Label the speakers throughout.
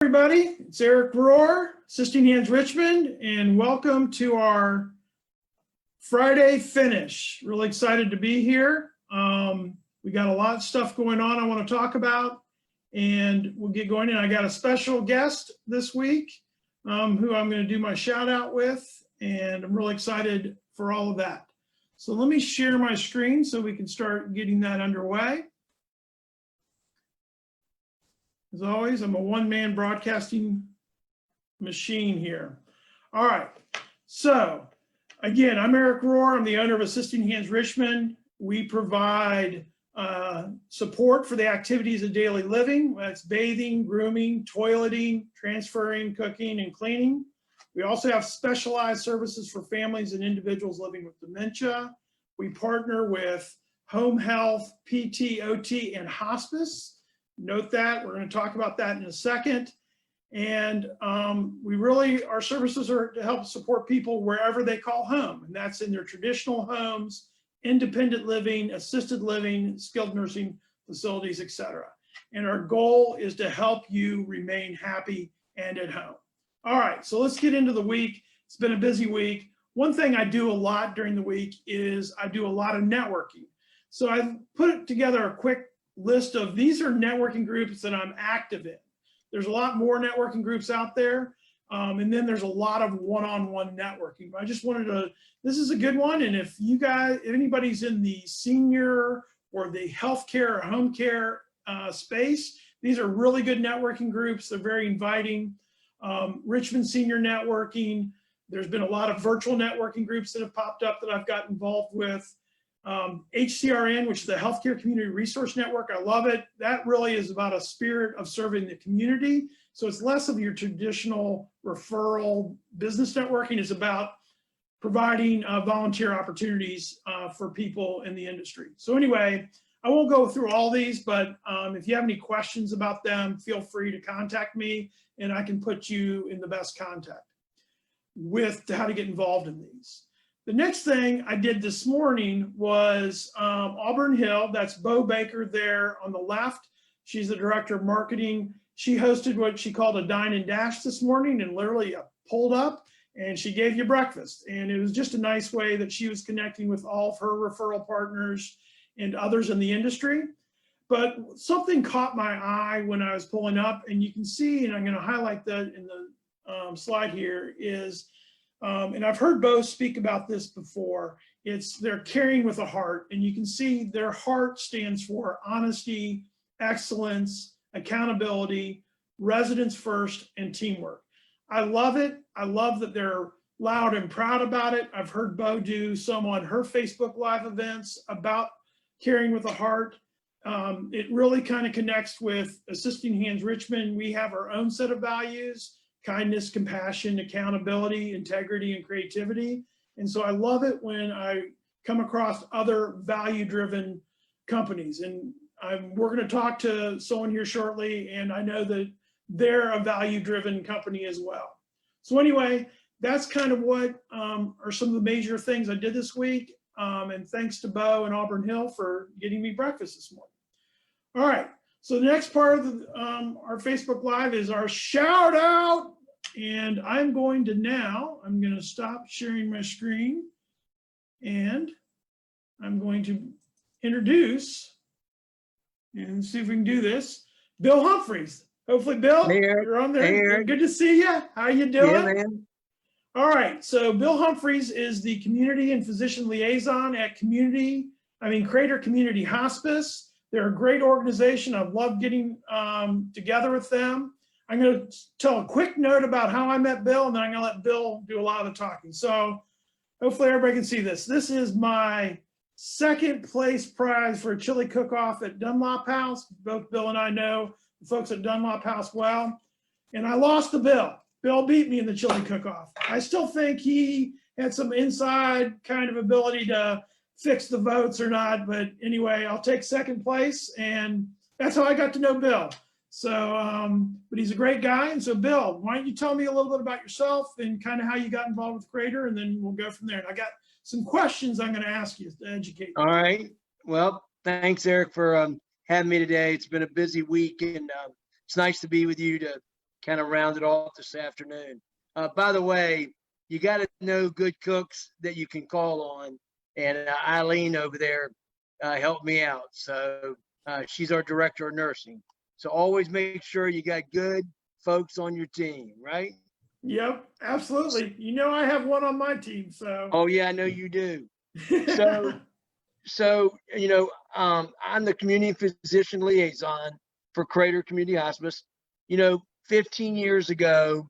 Speaker 1: Everybody, it's Eric Rohr, Assisting Hands Richmond, and welcome to our Friday finish. Really excited to be here. We got a lot of stuff going on I want to talk about, and we'll get going. And I got a special guest this week who I'm going to do my shout out with, and I'm really excited for all of that. So let me share my screen so we can start getting that underway. As always, I'm a one-man broadcasting machine here. All right, so again, I'm Eric Rohr. I'm the owner of Assisting Hands Richmond. We provide support for the activities of daily living. That's bathing, grooming, toileting, transferring, cooking, and cleaning. We also have specialized services for families and individuals living with dementia. We partner with home health, PT, OT, and hospice. Note that, we're going to talk about that in a second. And our services are to help support people wherever they call home. And that's in their traditional homes, independent living, assisted living, skilled nursing facilities, etc. And our goal is to help you remain happy and at home. All right, so let's get into the week. It's been a busy week. One thing I do a lot during the week is I do a lot of networking. So I've put together a quick list of these are networking groups that I'm active in. There's a lot more networking groups out there. And then there's a lot of one-on-one networking. I just wanted to, this is a good one. And if anybody's in the senior or the healthcare or home care space, these are really good networking groups. They're very inviting. Richmond Senior Networking. There's been a lot of virtual networking groups that have popped up that I've got involved with. HCRN, which is the Healthcare Community Resource Network. I love it. That really is about a spirit of serving the community. So it's less of your traditional referral business networking. It's about providing volunteer opportunities for people in the industry. So anyway, I won't go through all these, but if you have any questions about them, feel free to contact me and I can put you in the best contact with how to get involved in these. The next thing I did this morning was Auburn Hill. That's Bo Baker there on the left. She's the director of marketing. She hosted what she called a dine and dash this morning, and literally pulled up and she gave you breakfast. And it was just a nice way that she was connecting with all of her referral partners and others in the industry. But something caught my eye when I was pulling up, and you can see, and I'm going to highlight that in the slide here, is and I've heard Bo speak about this before. They're caring with a heart, and you can see their heart stands for honesty, excellence, accountability, residents first, and teamwork. I love it. I love that they're loud and proud about it. I've heard Bo do some on her Facebook Live events about caring with a heart. It really kind of connects with Assisting Hands Richmond. We have our own set of values: kindness, compassion, accountability, integrity, and creativity. And so I love it when I come across other value-driven companies. And we're going to talk to someone here shortly, and I know that they're a value-driven company as well. So anyway, that's kind of what are some of the major things I did this week. And thanks to Bo and Auburn Hill for getting me breakfast this morning. All right. So the next part of our Facebook Live is our shout out. And I'm going to stop sharing my screen, and I'm going to introduce, and see if we can do this, Bill Humphreys. Hopefully, Bill,
Speaker 2: hey,
Speaker 1: you're on there.
Speaker 2: Hey,
Speaker 1: good to see you. How you doing?
Speaker 2: Yeah, man.
Speaker 1: All right. So Bill Humphreys is the community and physician liaison at Crater Community Hospice. They're a great organization. I've loved getting together with them. I'm going to tell a quick note about how I met Bill, and then I'm going to let Bill do a lot of the talking. So hopefully everybody can see this. This is my second place prize for a chili cook-off at Dunlop House. Both Bill and I know the folks at Dunlop House well. And I lost to Bill. Bill beat me in the chili cook-off. I still think he had some inside kind of ability to fix the votes or not, but anyway, I'll take second place, and that's how I got to know Bill. So, but he's a great guy. And so Bill, why don't you tell me a little bit about yourself and kind of how you got involved with Crater, and then we'll go from there. And I got some questions I'm going to ask you to educate you.
Speaker 2: All right. Well, thanks, Eric, for having me today. It's been a busy week, and it's nice to be with you to kind of round it off this afternoon. By the way, you got to know good cooks that you can call on. And Eileen over there helped me out. So she's our director of nursing. So always make sure you got good folks on your team, right?
Speaker 1: Yep, absolutely. You know, I have one on my team, so.
Speaker 2: Oh yeah, I know you do. So I'm the community physician liaison for Crater Community Hospice. 15 years ago,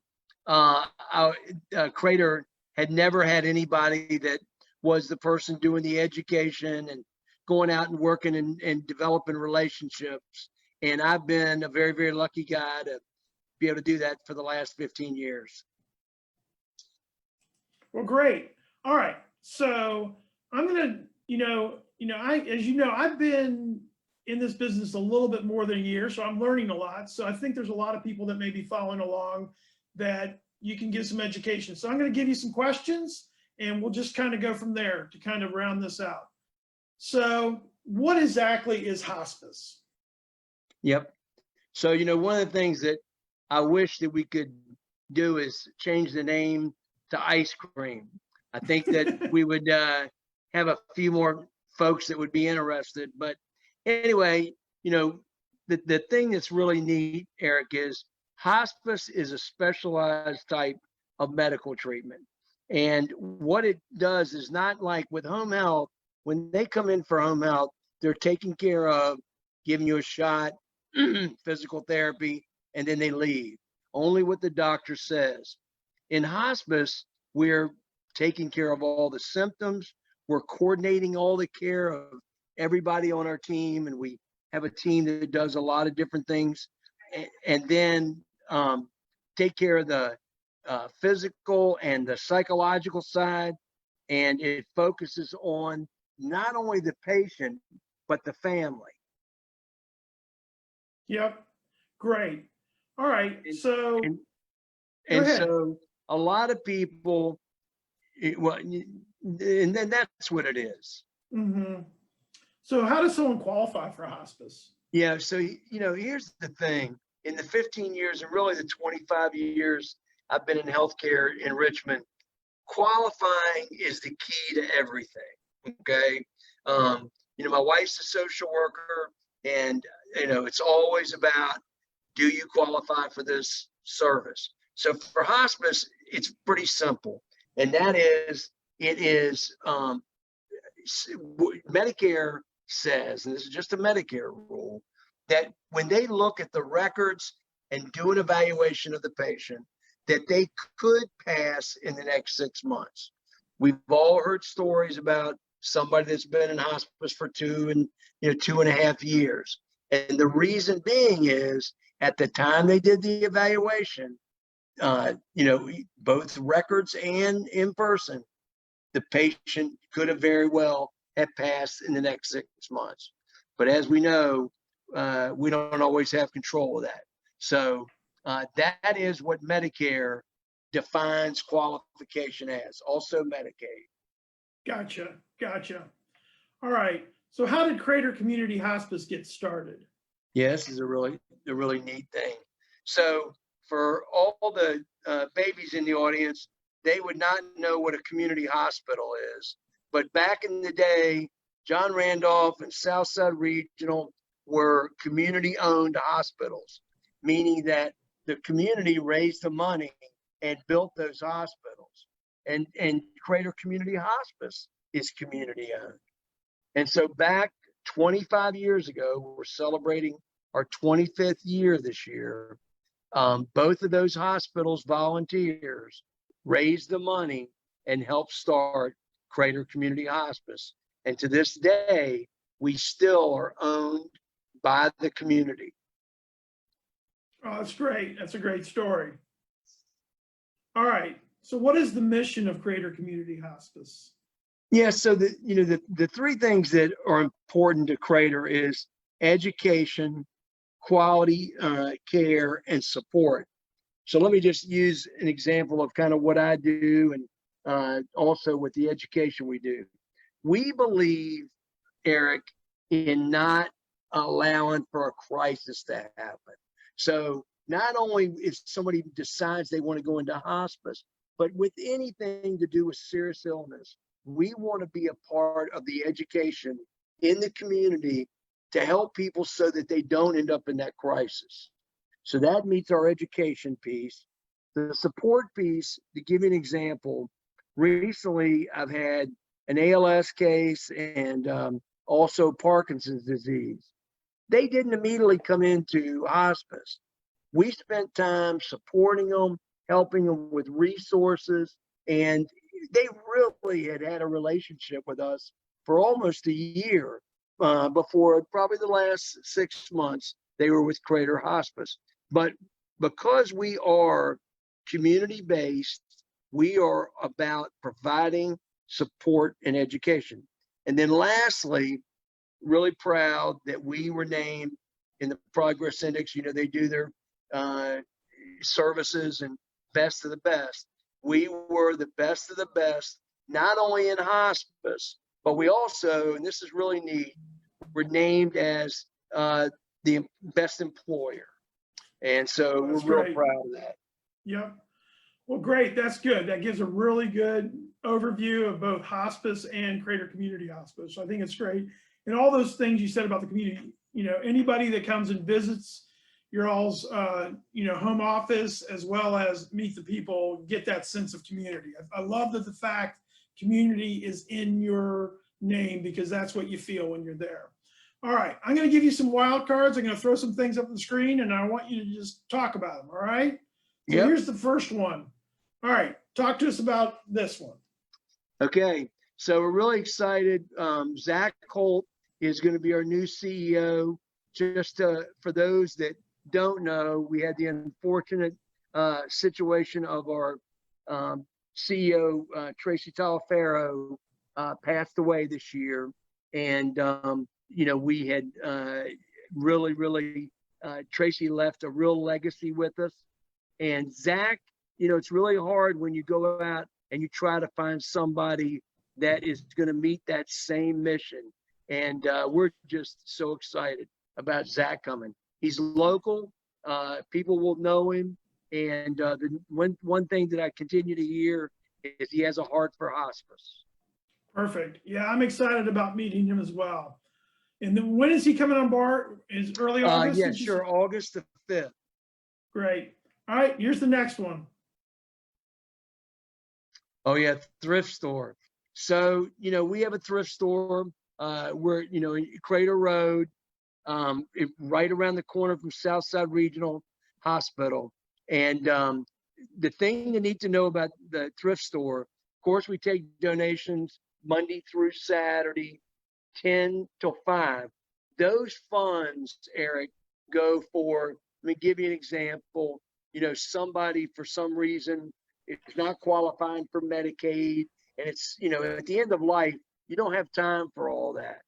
Speaker 2: Crater had never had anybody that was the person doing the education and going out and working and developing relationships. And I've been a very, very lucky guy to be able to do that for the last 15 years.
Speaker 1: Well, great. All right. So I'm gonna, as you know, I've been in this business a little bit more than a year, so I'm learning a lot. So I think there's a lot of people that may be following along that you can get some education. So I'm going to give you some questions and we'll just kind of go from there to kind of round this out. So what exactly is hospice?
Speaker 2: Yep. So, one of the things that I wish that we could do is change the name to ice cream. I think that we would have a few more folks that would be interested. But anyway, the thing that's really neat, Eric, is hospice is a specialized type of medical treatment. And what it does is not like with home health. When they come in for home health, they're taken care of, giving you a shot, physical therapy, and then they leave. Only what the doctor says. In hospice, we're taking care of all the symptoms. We're coordinating all the care of everybody on our team, and we have a team that does a lot of different things, and then take care of the physical and the psychological side. And it focuses on not only the patient, but the family.
Speaker 1: Yep. Great. All right. So,
Speaker 2: and so a lot of people, and then that's what it is.
Speaker 1: Mm-hmm. So how does someone qualify for hospice?
Speaker 2: Yeah. So, here's the thing. In the 15 years and really the 25 years I've been in healthcare in Richmond, qualifying is the key to everything. Okay. My wife's a social worker, and, it's always about, do you qualify for this service? So for hospice, it's pretty simple. And that is, Medicare says, and this is just a Medicare rule, that when they look at the records and do an evaluation of the patient, that they could pass in the next 6 months. We've all heard stories about somebody that's been in hospice for 2.5 years. And the reason being is, at the time they did the evaluation, both records and in person, the patient could have very well have passed in the next 6 months. But as we know, we don't always have control of that. So that is what Medicare defines qualification as, also Medicaid.
Speaker 1: Gotcha. All right. So how did Crater Community Hospice get started?
Speaker 2: Yeah, this is a really neat thing. So for all the babies in the audience, they would not know what a community hospital is. But back in the day, John Randolph and Southside Regional were community-owned hospitals, meaning that the community raised the money and built those hospitals. And Crater Community Hospice is community-owned. And so back 25 years ago, we're celebrating our 25th year this year. Both of those hospitals' volunteers raised the money and helped start Crater Community Hospice. And to this day, we still are owned by the community.
Speaker 1: Oh, that's great. That's a great story. All right. So what is the mission of Crater Community Hospice?
Speaker 2: Yeah, so the three things that are important to Crater is education, quality care, and support. So let me just use an example of kind of what I do, and also with the education we do. We believe, Eric, in not allowing for a crisis to happen. So not only if somebody decides they want to go into hospice, but with anything to do with serious illness, we want to be a part of the education in the community to help people so that they don't end up in that crisis. So that meets our education piece. The support piece, to give you an example, recently I've had an ALS case and also Parkinson's disease. They didn't immediately come into hospice. We spent time supporting them, helping them with resources, and they really had a relationship with us for almost a year before probably the last 6 months they were with Crater Hospice. But because we are community-based, we are about providing support and education. And then lastly, really proud that we were named in the Progress Index. You know, they do their services and best of the best. We were the best of the best, not only in hospice, but we also, and this is really neat, we're named as the best employer. And so
Speaker 1: That's
Speaker 2: we're real
Speaker 1: great.
Speaker 2: proud of that.
Speaker 1: Yep. Well, great. That's good. That gives a really good overview of both hospice and Crater Community Hospice. So I think it's great. And all those things you said about the community, you know, anybody that comes and visits your all's, you know, home office, as well as meet the people, get that sense of community. I love that the fact community is in your name, because that's what you feel when you're there. All right, I'm going to give you some wild cards. I'm going to throw some things up on the screen, and I want you to just talk about them. All right. So
Speaker 2: Yep.
Speaker 1: Here's the first one. All right, talk to us about this one.
Speaker 2: Okay, so we're really excited. Zach Holt is going to be our new CEO. Just for those that don't know, we had the unfortunate situation of our CEO, Tracey Talaferro, passed away this year. And, you know, we had really, Tracey left a real legacy with us. And Zach, you know, it's really hard when you go out and you try to find somebody that is going to meet that same mission. And we're just so excited about Zach coming. He's local. People will know him. And the one thing that I continue to hear is he has a heart for hospice.
Speaker 1: Perfect. Yeah, I'm excited about meeting him as well. And then when is he coming on board? Is early August?
Speaker 2: Yeah, sure. August the 5th.
Speaker 1: Great. All right, here's the next one.
Speaker 2: Oh yeah, Thrift Store. So, you know, we have a thrift store. We're, you know, Crater Road, right around the corner from Southside Regional Hospital. And the thing you need to know about the thrift store, of course, we take donations Monday through Saturday, 10 till 5. Those funds, Eric, go for, let me give you an example. You know, somebody for some reason is not qualifying for Medicaid, and it's, you know, at the end of life, you don't have time for all that.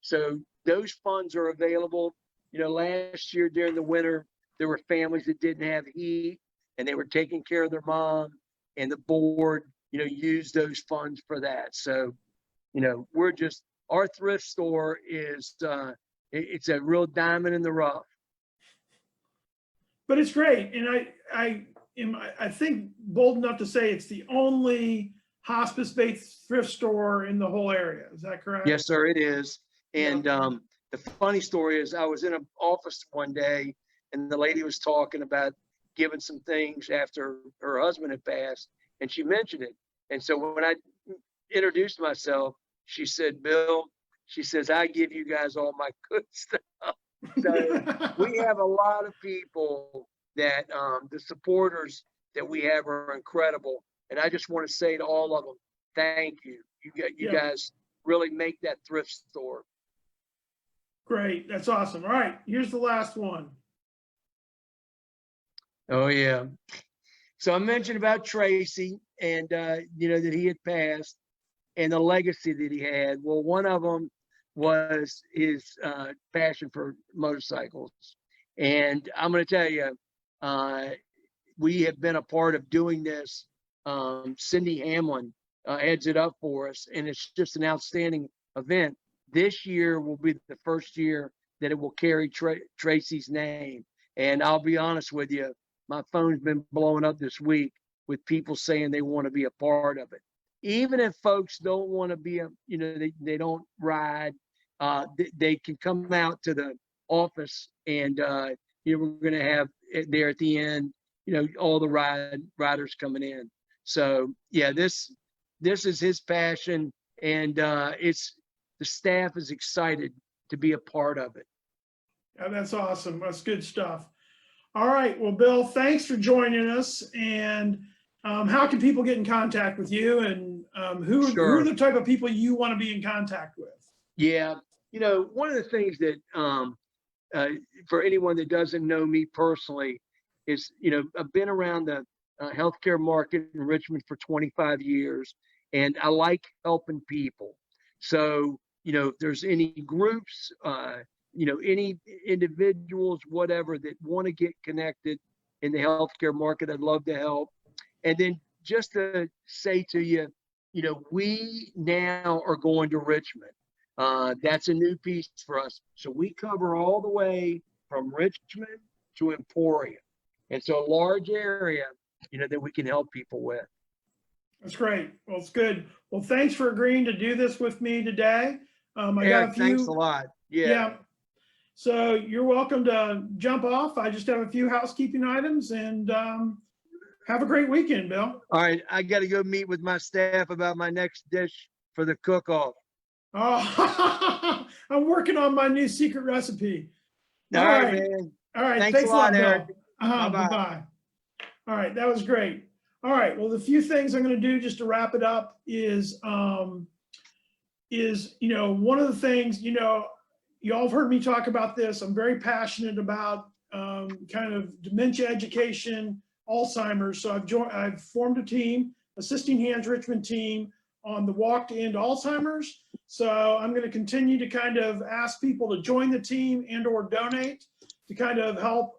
Speaker 2: So those funds are available. You know, last year during the winter, there were families that didn't have heat and they were taking care of their mom, and the board, you know, used those funds for that. So, you know, we're just, our thrift store is, it's a real diamond in the rough.
Speaker 1: But it's great. And I think bold enough to say it's the only hospice-based thrift store in the whole area. Is that correct?
Speaker 2: Yes, sir, it is. And
Speaker 1: Yeah.
Speaker 2: the funny story is I was in an office one day and the lady was talking about giving some things after her husband had passed, and she mentioned it. And so when I introduced myself, she said, Bill, she says, I give you guys all my good stuff. So we have a lot of people that the supporters that we have are incredible. And I just want to say to all of them, thank you. You guys really make that thrift store.
Speaker 1: Great. That's awesome. All right. Here's the last one.
Speaker 2: Oh, yeah. So I mentioned about Tracey and, you know, that he had passed and the legacy that he had. Well, one of them was his passion for motorcycles. And I'm going to tell you, we have been a part of doing this. Cindy Hamlin heads it up for us, and it's just an outstanding event. This year will be the first year that it will carry Tracey's name. And I'll be honest with you, my phone's been blowing up this week with people saying they want to be a part of it. Even if folks don't want to be they don't ride, they can come out to the office and, we're going to have it there at the end, all the riders coming in. So yeah, this is his passion, and the staff is excited to be a part of it.
Speaker 1: Yeah, that's awesome. That's good stuff. All right. Well, Bill, thanks for joining us. And how can people get in contact with you? And who are the type of people you want to be in contact with?
Speaker 2: Yeah. One of the things that, for anyone that doesn't know me personally, is, I've been around the healthcare market in Richmond for 25 years, and I like helping people. So, if there's any groups, any individuals, whatever, that want to get connected in the healthcare market, I'd love to help. And then just to say to you, we now are going to Richmond. That's a new piece for us. So we cover all the way from Richmond to Emporia. And so a large area, that we can help people with.
Speaker 1: That's great. Well, it's good. Well, thanks for agreeing to do this with me today.
Speaker 2: Eric, thanks a lot. Yeah.
Speaker 1: So you're welcome to jump off. I just have a few housekeeping items, and have a great weekend, Bill.
Speaker 2: All right. I got to go meet with my staff about my next dish for the cook-off.
Speaker 1: Oh, I'm working on my new secret recipe.
Speaker 2: All right, man.
Speaker 1: All right.
Speaker 2: Thanks a lot, Eric.
Speaker 1: Bye-bye. All right. That was great. All right. Well, the few things I'm going to do just to wrap it up is one of the things, you all have heard me talk about this. I'm very passionate about kind of dementia education, Alzheimer's. So I've formed a team, Assisting Hands Richmond team, on the walk to end Alzheimer's. So I'm going to continue to kind of ask people to join the team and or donate to kind of help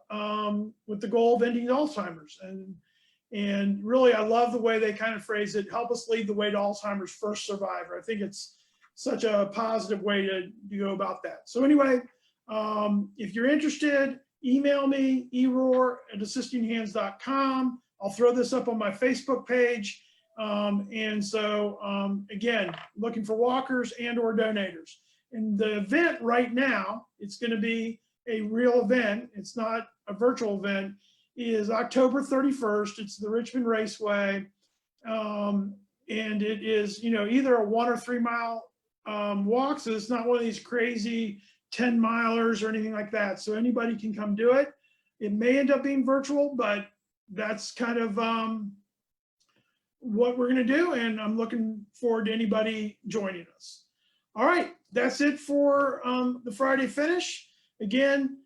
Speaker 1: with the goal of ending Alzheimer's. And really, I love the way they kind of phrase it, help us lead the way to Alzheimer's first survivor. I think it's such a positive way to go about that. So anyway, if you're interested, email me, eroar@assistinghands.com. I'll throw this up on my Facebook page. Again, looking for walkers and or donators. And the event right now, it's going to be a real event. It's not a virtual event. Is October 31st. It's the Richmond Raceway. And it is, either a 1 or 3 mile walk. So it's not one of these crazy 10 milers or anything like that. So anybody can come do it. It may end up being virtual, but that's kind of what we're going to do. And I'm looking forward to anybody joining us. All right. That's it for the Friday finish. Again,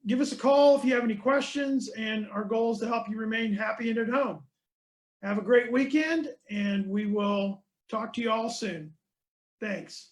Speaker 1: give us a call if you have any questions, and our goal is to help you remain happy and at home. Have a great weekend, and we will talk to you all soon. Thanks.